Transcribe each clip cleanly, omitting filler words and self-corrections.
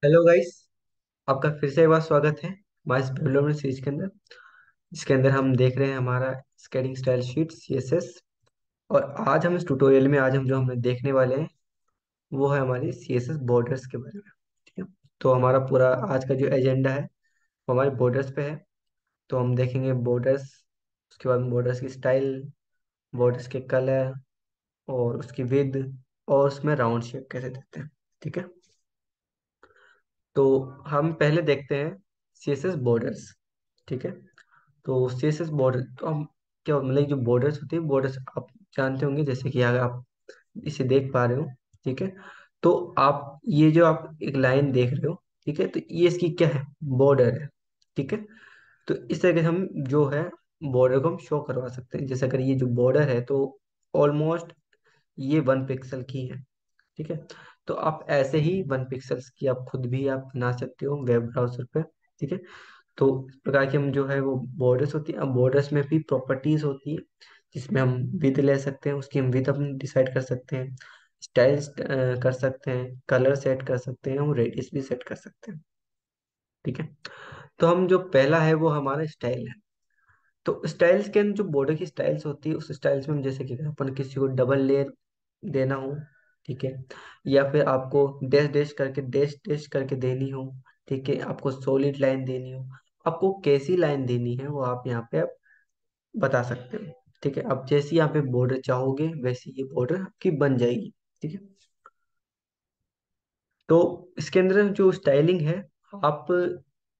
Hello guys. आपका फिर से एक बार स्वागत है हमारे इस डेवलपमेंट सीरीज के अंदर, जिसके अंदर हम देख रहे हैं हमारा स्केटिंग स्टाइल शीट सीएसएस। और आज हम इस ट्यूटोरियल में आज हम जो हमें देखने वाले हैं वो है हमारी सीएसएस बॉर्डर्स के बारे में। ठीक है। तो हमारा पूरा आज का जो एजेंडा है वो हमारे बॉर्डर्स पे है। तो हम देखेंगे बॉर्डर्स, उसके बाद बॉर्डर्स की स्टाइल, बॉर्डर्स के कलर और उसकी विद, और उसमें राउंड शेप कैसे देते हैं। ठीक है। तो हम पहले देखते हैं सीएसएस बॉर्डर्स। ठीक है। तो सीएसएस बॉर्डर तो हम क्या मतलब जो बॉर्डर्स होती है, बॉर्डर्स आप जानते होंगे, जैसे कि अगर आप इसे देख पा रहे हो। ठीक है। तो आप ये जो आप एक लाइन देख रहे हो, ठीक है, तो ये इसकी क्या है, बॉर्डर है। ठीक है। तो इस तरह से हम जो है बॉर्डर को हम शो करवा सकते हैं। जैसे अगर ये जो बॉर्डर है तो ऑलमोस्ट ये 1 पिक्सल की है। ठीक है। तो आप ऐसे ही 1 पिक्सल्स की आप खुद भी आप बना सकते हो वेब ब्राउजर पे। ठीक है। तो इस प्रकार की हम जो है वो बॉर्डर्स होती है। अब बॉर्डर्स में भी प्रॉपर्टीज होती है, जिसमें हम विद ले सकते हैं, उसकी हम विद हम डिसाइड कर सकते हैं, स्टाइल्स कर सकते हैं, कलर सेट कर सकते हैं, हम रेडियस भी सेट कर सकते हैं। ठीक है। तो हम जो पहला है वो हमारा स्टाइल है। तो स्टाइल्स के अंदर जो बॉर्डर की स्टाइल्स होती है, उस स्टाइल्स में हम जैसे कि अगर अपन किसी को डबल लेयर देना हो, ठीक है, या फिर आपको डैश डैश करके डैश डैश करके देनी हो, ठीक है, आपको सॉलिड लाइन देनी हो, आपको कैसी लाइन देनी है वो आप यहाँ पे आप बता सकते हो। ठीक है। अब जैसी यहाँ पे बॉर्डर चाहोगे वैसी ये बॉर्डर आपकी बन जाएगी। ठीक है। तो इसके अंदर जो स्टाइलिंग है, आप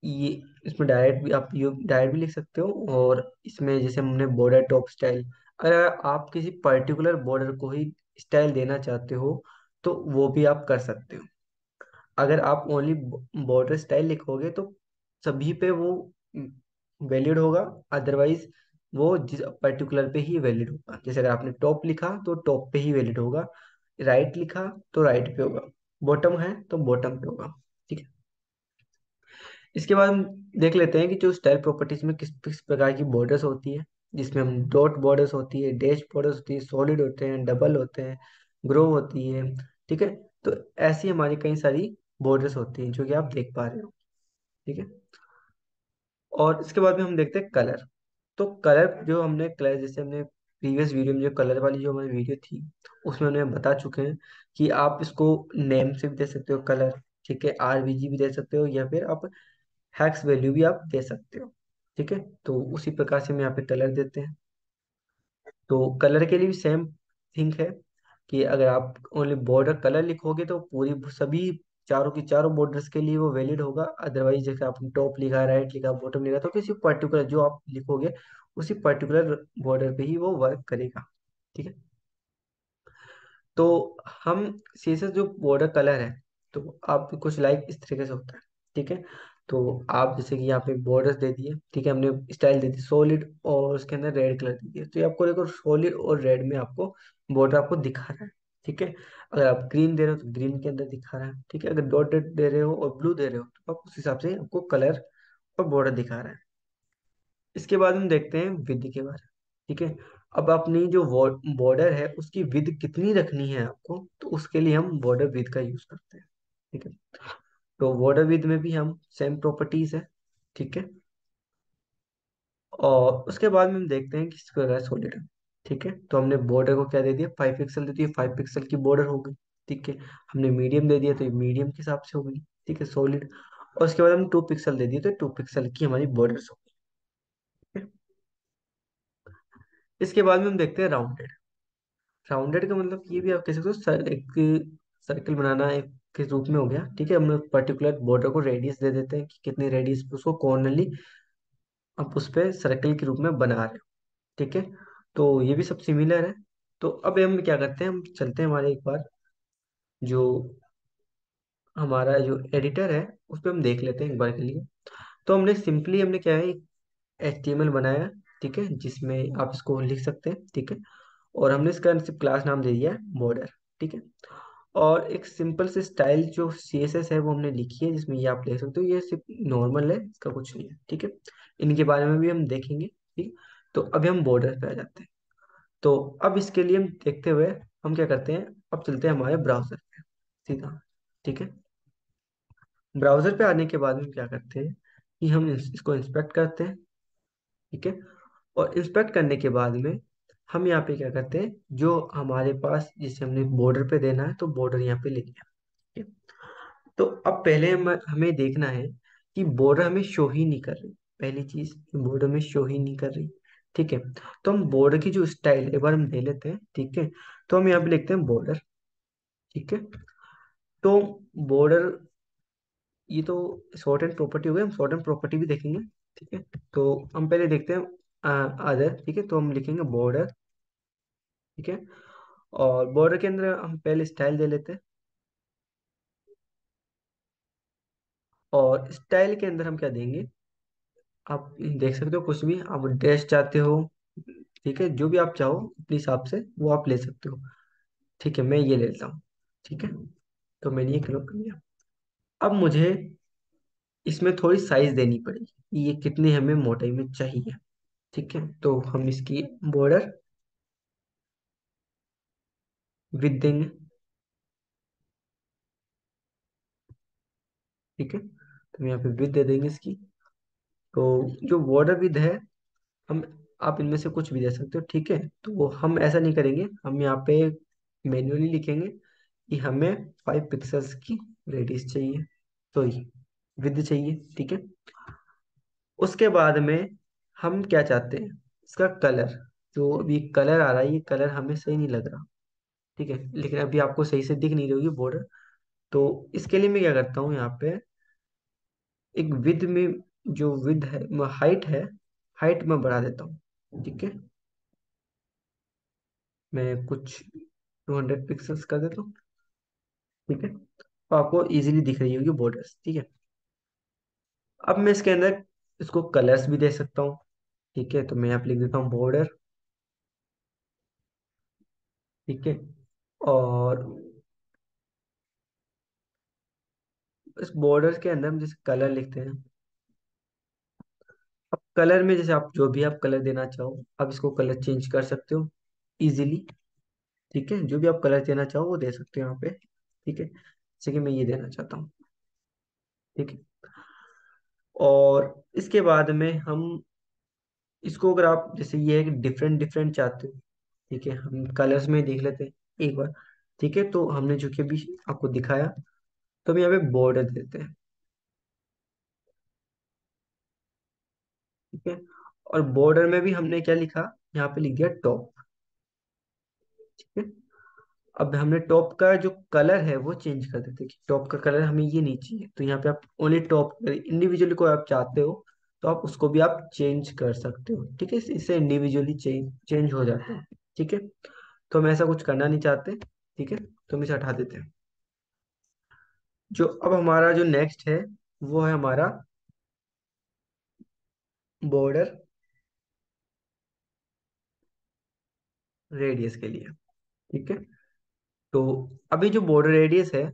ये इसमें डायरेक्ट भी आप ये डायरेक्ट भी लिख सकते हो, और इसमें जैसे हमने बॉर्डर टॉप स्टाइल, अगर आप किसी पर्टिकुलर बॉर्डर को ही स्टाइल देना चाहते हो तो वो भी आप कर सकते हो। अगर आप ओनली बॉर्डर स्टाइल लिखोगे तो सभी पे वो वैलिड होगा, अदरवाइज वो जिस पर्टिकुलर पे ही वैलिड होगा। जैसे अगर आपने टॉप लिखा तो टॉप पे ही वैलिड होगा, राइट लिखा तो राइट पे होगा, बॉटम है तो बॉटम पे होगा। ठीक है। इसके बाद हम देख लेते हैं कि जो स्टाइल प्रॉपर्टीज में किस किस प्रकार की बॉर्डर्स होती है, जिसमें हम डॉट बॉर्डर्स होती है, डैश बॉर्डर्स होती है, सॉलिड होते हैं, डबल होते हैं, ग्रो होती है। ठीक है। तो ऐसी हमारी कई सारी बॉर्डर्स होती हैं जो कि आप देख पा रहे हो। ठीक है। और इसके बाद में हम देखते हैं कलर। तो कलर जो हमने कलर जैसे हमने प्रीवियस वीडियो में जो कलर वाली जो हमारी वीडियो थी उसमें हमने बता चुके हैं कि आप इसको नेम से भी दे सकते हो कलर, ठीक है, आरबीजी भी दे सकते हो, या फिर आप हैक्स वैल्यू भी आप दे सकते हो। ठीक है। तो उसी प्रकार से हम यहाँ पे कलर देते हैं। तो कलर के लिए भी सेम थिंग है कि अगर आप ओनली बॉर्डर कलर लिखोगे तो पूरी सभी चारों की चारों बॉर्डर्स के लिए वो वैलिड होगा। अदरवाइज जैसे आपने टॉप लिखा, राइट लिखा, बॉटम लिखा, तो किसी पर्टिकुलर जो आप लिखोगे उसी पर्टिकुलर बॉर्डर पे ही वो वर्क करेगा। ठीक है। तो हम सीएसएस जो बॉर्डर कलर है, तो आप कुछ लाइक इस तरीके से होता है। ठीक है। तो आप जैसे कि यहाँ पे बॉर्डर्स दे दिए, ठीक है, हमने स्टाइल दे दी सॉलिड और उसके अंदर रेड कलर दे दिया, तो ये आपको देखो सॉलिड और रेड में आपको बॉर्डर आपको दिखा रहा है। ठीक है। अगर आप ग्रीन दे रहे हो तो ग्रीन के अंदर दिखा रहा है। ठीक है। अगर डॉटेड दे रहे हो और ब्लू दे रहे हो तो आप उस हिसाब से आपको कलर और बॉर्डर दिखा रहा है। इसके बाद हम देखते हैं विद के बारे में। ठीक है। अब अपनी जो बॉर्डर है उसकी विद कितनी रखनी है आपको, तो उसके लिए हम बॉर्डर विद का यूज करते हैं। ठीक है। तो बॉर्डर विद में भी हम सेम प्रॉपर्टीज है। ठीक है। और उसके बाद में हम देखते हैं कि इसका है सॉलिड है। ठीक है। तो हमने बॉर्डर को क्या दे दिया, 5 पिक्सल दे दिया, 5 पिक्सल की बॉर्डर हो गई। ठीक है। हमने मीडियम दे दिया तो ये मीडियम के हिसाब से हो गई। ठीक है, सॉलिड। और उसके बाद हम 2 पिक्सल दे दिए तो 2 पिक्सल की हमारी बॉर्डर हो गई। इसके बाद में हम देखते हैं राउंडेड। राउंडेड का मतलब ये भी आप कह सकते हो एक सर्कल बनाना एक के रूप में हो गया। ठीक है। हम लोग पर्टिकुलर बॉर्डर को रेडियस दे देते हैं कि कितनी रेडियस पे उसको कॉर्नरली आप उस पे सर्कल के रूप में बना रहे हो। ठीक है। तो ये भी सब सिमिलर है। तो अब हम क्या करते हैं, हम चलते हैं हमारे एक बार जो हमारा जो एडिटर है उस पर हम देख लेते हैं एक बार के लिए। तो हमने सिंपली हमने क्या है, HTML बनाया। ठीक है, जिसमें आप इसको लिख सकते हैं। ठीक है। और हमने इसका सिर्फ क्लास नाम दे दिया है बॉर्डर। ठीक है। और एक सिंपल से स्टाइल जो CSS है वो हमने लिखी है, जिसमें ये आप ले सकते हो, ये सिर्फ नॉर्मल है, इसका कुछ नहीं है। ठीक है। इनके बारे में भी हम देखेंगे। ठीक। तो अभी हम बॉर्डर पे आ जाते हैं। तो अब इसके लिए हम देखते हुए हम क्या करते हैं, अब चलते हैं हमारे ब्राउजर पे सीधा। ठीक है। ब्राउजर पे आने के बाद में क्या करते हैं कि हम इसको इंस्पेक्ट करते हैं। ठीक है। और इंस्पेक्ट करने के बाद में हम यहाँ पे क्या करते हैं, जो हमारे पास जिसे हमने बॉर्डर पे देना है तो बॉर्डर यहाँ पे ले लिया। ठीक है। तो अब पहले हमें देखना है कि बॉर्डर हमें शो ही नहीं कर रही। पहली चीज, बॉर्डर में शो ही नहीं कर रही। ठीक है। तो हम बॉर्डर की जो स्टाइल एक बार हम ले लेते हैं। ठीक है। तो हम यहाँ पे लिखते हैं बॉर्डर। ठीक है। तो बॉर्डर, ये तो शॉर्ट एंड प्रॉपर्टी हो गई, हम शॉर्ट एंड प्रॉपर्टी भी देखेंगे। ठीक है। तो हम पहले देखते हैं अदर। ठीक है। तो हम लिखेंगे बॉर्डर। ठीक है। और बॉर्डर के अंदर हम पहले स्टाइल दे लेते हैं। और स्टाइल के अंदर हम क्या देंगे, आप देख सकते हो, कुछ भी आप ड्रेस चाहते हो। ठीक है। जो भी आप चाहो अपने हिसाब से वो आप ले सकते हो। ठीक है, मैं ये ले लेता हूँ। ठीक है। तो मैंने ये क्लिक कर लिया। अब मुझे इसमें थोड़ी साइज देनी पड़ेगी, ये कितनी हमें मोटाई में चाहिए। ठीक है। तो हम इसकी बॉर्डर विद देंगे। ठीक है। तो हम यहाँ पे विद दे देंगे इसकी। तो जो बॉर्डर विद है, हम आप इनमें से कुछ भी दे सकते हो। ठीक है। तो वो हम ऐसा नहीं करेंगे, हम यहाँ पे मैन्युअली लिखेंगे कि हमें 5 पिक्सल्स की रेडियस चाहिए, सॉरी विद चाहिए। ठीक है। उसके बाद में हम क्या चाहते हैं, इसका कलर, जो अभी कलर आ रहा है ये कलर हमें सही नहीं लग रहा। ठीक है। लेकिन अभी आपको सही से दिख नहीं रही होगी बॉर्डर। तो इसके लिए मैं क्या करता हूँ, यहाँ पे एक विद में, जो विद है, हाइट है, हाइट में बढ़ा देता हूँ। ठीक है। मैं कुछ 200 पिक्सल्स कर देता हूँ। ठीक है। तो आपको इजीली दिख रही होगी बॉर्डर्स। ठीक है। अब मैं इसके अंदर इसको कलर्स भी दे सकता हूँ। ठीक है। तो मैं यहाँ पे लिख देता हूँ बॉर्डर। ठीक है। और इस बॉर्डर के अंदर हम जैसे कलर लिखते हैं। अब कलर में जैसे आप जो भी आप कलर देना चाहो, आप इसको कलर चेंज कर सकते हो इजीली। ठीक है। जो भी आप कलर देना चाहो वो दे सकते हो यहाँ पे। ठीक है। जैसे कि मैं ये देना चाहता हूँ। ठीक है। और इसके बाद में हम इसको, अगर आप जैसे ये है कि डिफरेंट डिफरेंट चाहते हो, ठीक है, हम कलर्स में देख लेते हैं एक बार। ठीक है। तो हमने जो कि अभी आपको दिखाया, तो हम यहाँ पे बॉर्डर देते हैं। ठीक है। और बॉर्डर में भी हमने क्या लिखा, यहाँ पे लिख दिया टॉप। ठीक है। अब हमने टॉप का जो कलर है वो चेंज कर देते हैं कि टॉप का कलर हमें ये नहीं चाहिए। तो यहाँ पे आप ओनली टॉप इंडिविजुअली को आप चाहते हो तो आप उसको भी आप चेंज कर सकते हो। ठीक है। इससे इंडिविजुअली चेंज चेंज हो जाता है। ठीक है। तो हम ऐसा कुछ करना नहीं चाहते। ठीक है। तो हम इसे हटा देते हैं। जो अब हमारा जो नेक्स्ट है वो है हमारा बॉर्डर रेडियस के लिए। ठीक है। तो अभी जो बॉर्डर रेडियस है,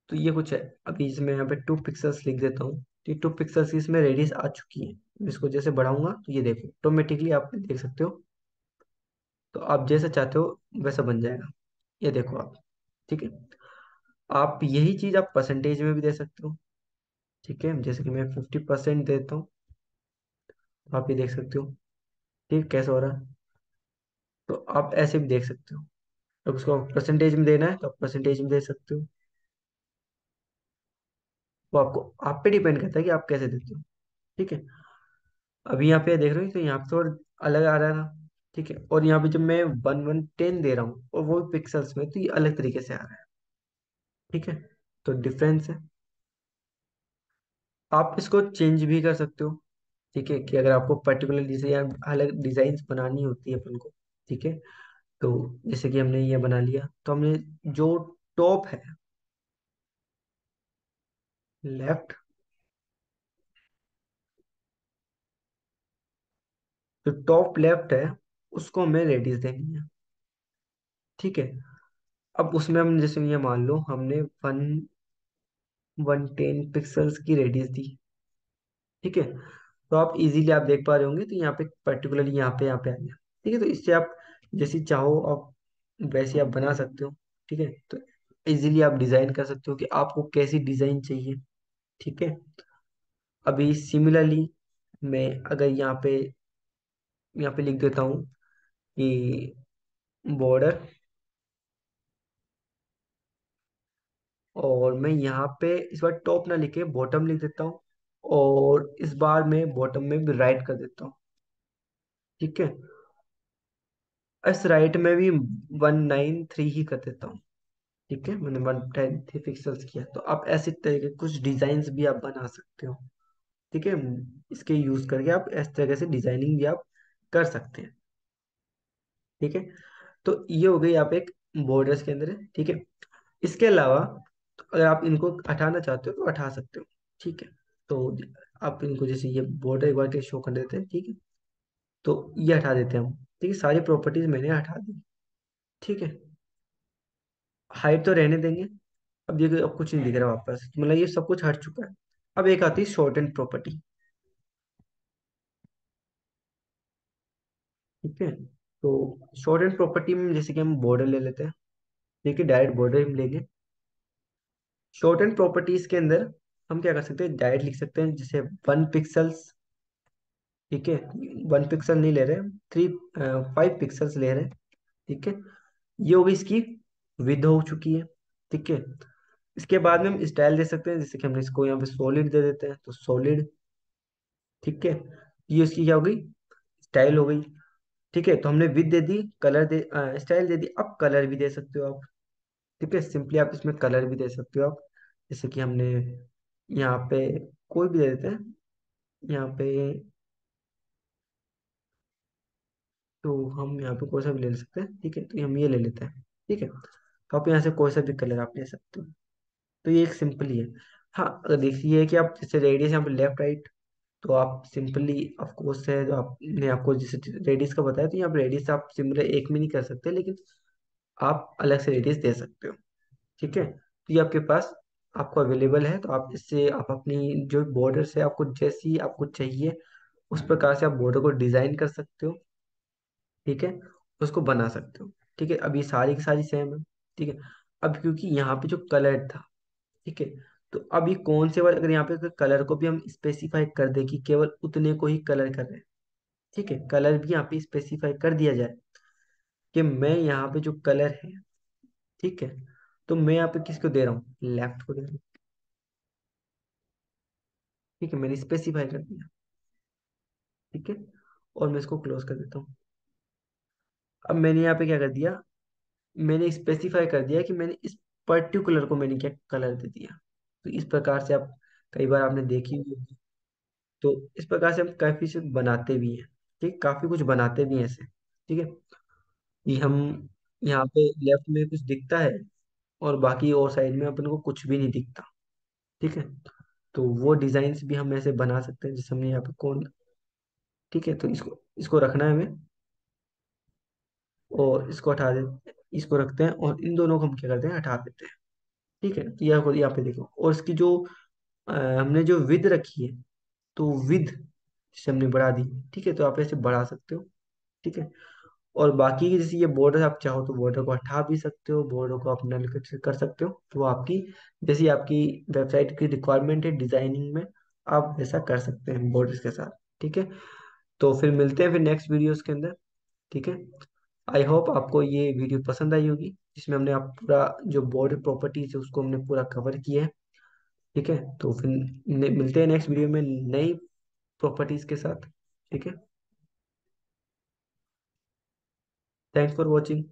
तो ये कुछ है। अभी इसमें यहाँ पे 2 पिक्सल्स लिख देता हूँ। तो ये 2 पिक्सल्स की इसमें रेडियस आ चुकी है। मैं इसको जैसे बढ़ाऊंगा तो ये देखो ऑटोमेटिकली आप देख सकते हो। तो आप जैसा चाहते हो वैसा बन जाएगा। ये देखो आप। ठीक है। आप यही चीज आप परसेंटेज में भी दे सकते हो। ठीक है। जैसे कि मैं 50% देता हूँ, तो आप ये देख सकते हो। ठीक, कैसा हो रहा है। तो आप ऐसे भी देख सकते हो। अब उसको परसेंटेज में देना है तो आप परसेंटेज में दे सकते हो। वो आपको, आप पे डिपेंड करता है कि आप कैसे देते हो। ठीक है। अभी यहाँ पे देख रहे हो तो यहाँ पे थोड़ा अलग आ रहा था। ठीक है। और यहाँ पे जब मैं 1/10 दे रहा हूँ और वो पिक्सल्स में, तो ये अलग तरीके से आ रहा है। ठीक है। तो डिफरेंस है। आप इसको चेंज भी कर सकते हो। ठीक है। कि अगर आपको पर्टिकुलर डिजाइन, अलग डिजाइन बनानी होती है अपन को। ठीक है। तो जैसे कि हमने ये बना लिया, तो हमने जो टॉप है लेफ्ट, जो टॉप लेफ्ट है उसको हमें रेडियस देनी है। ठीक है। अब उसमें हम जैसे ये मान लो हमने 110 पिक्सल्स की रेडियस दी। ठीक है। तो आप इजीली आप देख पा रहे होंगे, तो यहाँ पे पर्टिकुलरली यहाँ पे आ गया। ठीक है। तो इससे आप जैसी चाहो आप वैसे आप बना सकते हो। ठीक है। तो इजीली आप डिजाइन कर सकते हो कि आपको कैसी डिजाइन चाहिए। ठीक है। अभी सिमिलरली मैं अगर यहाँ पे लिख देता हूँ कि बॉर्डर, और मैं यहाँ पे इस बार टॉप ना लिखे बॉटम लिख देता हूँ, और इस बार मैं बॉटम में भी राइट कर देता हूँ। ठीक है। इस राइट में भी 193 ही कर देता हूँ। ठीक है, मैंने 110 पिक्सल्स किया। तो आप ऐसे तरीके कुछ डिजाइन भी आप बना सकते हो। ठीक है, इसके यूज करके आप इस तरह से डिजाइनिंग भी आप कर सकते हैं। ठीक है, तो ये हो गई आप एक बॉर्डर्स के अंदर है। ठीक है, इसके अलावा तो अगर आप इनको हटाना चाहते हो तो हटा सकते हो। ठीक है, तो आप इनको जैसे ये बॉर्डर एक बार के शो कर देते हैं। ठीक है, तो ये हटा देते हैं हम। ठीक है, सारी प्रॉपर्टीज मैंने हटा दी। ठीक है, हाइट तो रहने देंगे। अब देखो, अब कुछ नहीं दिख रहा वापस, मतलब ये सब कुछ हट चुका है। अब एक आती है शॉर्ट एंड प्रॉपर्टी। ठीक है, तो शॉर्ट एंड प्रॉपर्टी में जैसे कि हम बॉर्डर ले लेते हैं। ठीक है, डायरेक्ट बॉर्डर हम लेंगे। शॉर्ट एंड प्रॉपर्टीज के अंदर हम क्या कर सकते हैं, डायरेक्ट लिख सकते हैं जैसे 1 पिक्सल्स। ठीक है, 1 पिक्सल नहीं ले रहे, 5 पिक्सल्स ले रहे हैं। ठीक है, ये हो गई इसकी विड्थ हो चुकी है। ठीक है, इसके बाद में हम स्टाइल दे सकते हैं, जैसे कि हमने इसको यहाँ पे सॉलिड दे देते हैं, तो सॉलिड। ठीक है, ये उसकी क्या हो गई, स्टाइल हो गई। ठीक है, तो हमने विड्थ दे दी, कलर दे, स्टाइल दे दी, अब कलर भी दे सकते हो आप। ठीक है, सिंपली आप इसमें कलर भी दे सकते हो आप, जैसे कि हमने यहाँ पे कोई भी दे देते हैं यहाँ पे। तो हम यहाँ पे कोई सा भी ले सकते हैं। ठीक है, तो हम ये ले लेते हैं। ठीक है, तो आप यहाँ से कोई सा भी कलर आप ले सकते हो। तो ये एक सिंपल ही है। हाँ, अगर देखिए कि आप जैसे रेडियस यहाँ पे लेफ्ट राइट, तो आप सिंपली ऑफ कोर्स है, जो आपने आपको जैसे रेडियस का बताया, तो यहाँ पे रेडियस आप सिंपल एक में नहीं कर सकते, लेकिन आप अलग से रेडियस दे सकते हो। ठीक है, तो ये आपके पास आपको अवेलेबल है, तो आप इससे आप अपनी जो बॉर्डर है आपको जैसी आपको चाहिए उस प्रकार से आप बॉर्डर को डिजाइन कर सकते हो। ठीक है, उसको बना सकते हो। ठीक है, अब ये सारी की सारी सेम है। ठीक है, अब क्योंकि यहाँ पे जो कलर था, ठीक है, तो अब ये कौन से वाले, अगर यहाँ पे कलर को भी हम स्पेसिफाई कर दे कि केवल उतने को ही कलर कर रहे हैं। ठीक है, कलर भी यहाँ पे स्पेसिफाई कर दिया जाए कि मैं यहाँ पे जो कलर है, ठीक है, तो मैं यहाँ पे किसको दे रहा हूँ, लेफ्ट को दे रहा हूँ। ठीक है, मैंने स्पेसिफाई कर दिया। ठीक है, और मैं इसको क्लोज कर देता हूँ। अब मैंने यहाँ पे क्या कर दिया, मैंने स्पेसिफाई कर दिया कि मैंने इस पर्टिकुलर को मैंने क्या कलर दे दिया। तो इस प्रकार से आप कई बार आपने देखी भी होगी। तो इस प्रकार से हम काफी चीज बनाते भी हैं। ठीक, काफी कुछ बनाते भी हैं ऐसे। ठीक है, ये हम यहाँ पे लेफ्ट में कुछ दिखता है, और बाकी और साइड में अपन को कुछ भी नहीं दिखता। ठीक है, तो वो डिजाइन्स भी हम ऐसे बना सकते हैं, जैसे हमने यहाँ पे कौन। ठीक है, तो इसको इसको रखना है हमें, और इसको हटा दे, इसको रखते हैं, और इन दोनों को हम क्या करते हैं, हटा देते हैं। ठीक है, तो यहाँ पे देखो, और इसकी जो हमने जो विद रखी है, तो विद से हमने बढ़ा दी। ठीक है, तो आप ऐसे बढ़ा सकते हो। ठीक है, और बाकी की जैसे ये बॉर्डर आप चाहो तो बॉर्डर को हटा भी सकते हो, बॉर्डर को अपना कर सकते हो, तो वो आपकी जैसी आपकी वेबसाइट की रिक्वायरमेंट है डिजाइनिंग में, आप वैसा कर सकते हैं बॉर्डर्स के साथ। ठीक है, तो फिर मिलते हैं फिर नेक्स्ट वीडियोस के अंदर। ठीक है, आई होप आपको ये वीडियो पसंद आई होगी, जिसमें हमने आप पूरा जो बॉर्डर प्रॉपर्टीज है उसको हमने पूरा कवर किया है। ठीक है, तो फिर मिलते हैं नेक्स्ट वीडियो में नई प्रॉपर्टीज के साथ। ठीक है, थैंक्स फॉर वॉचिंग।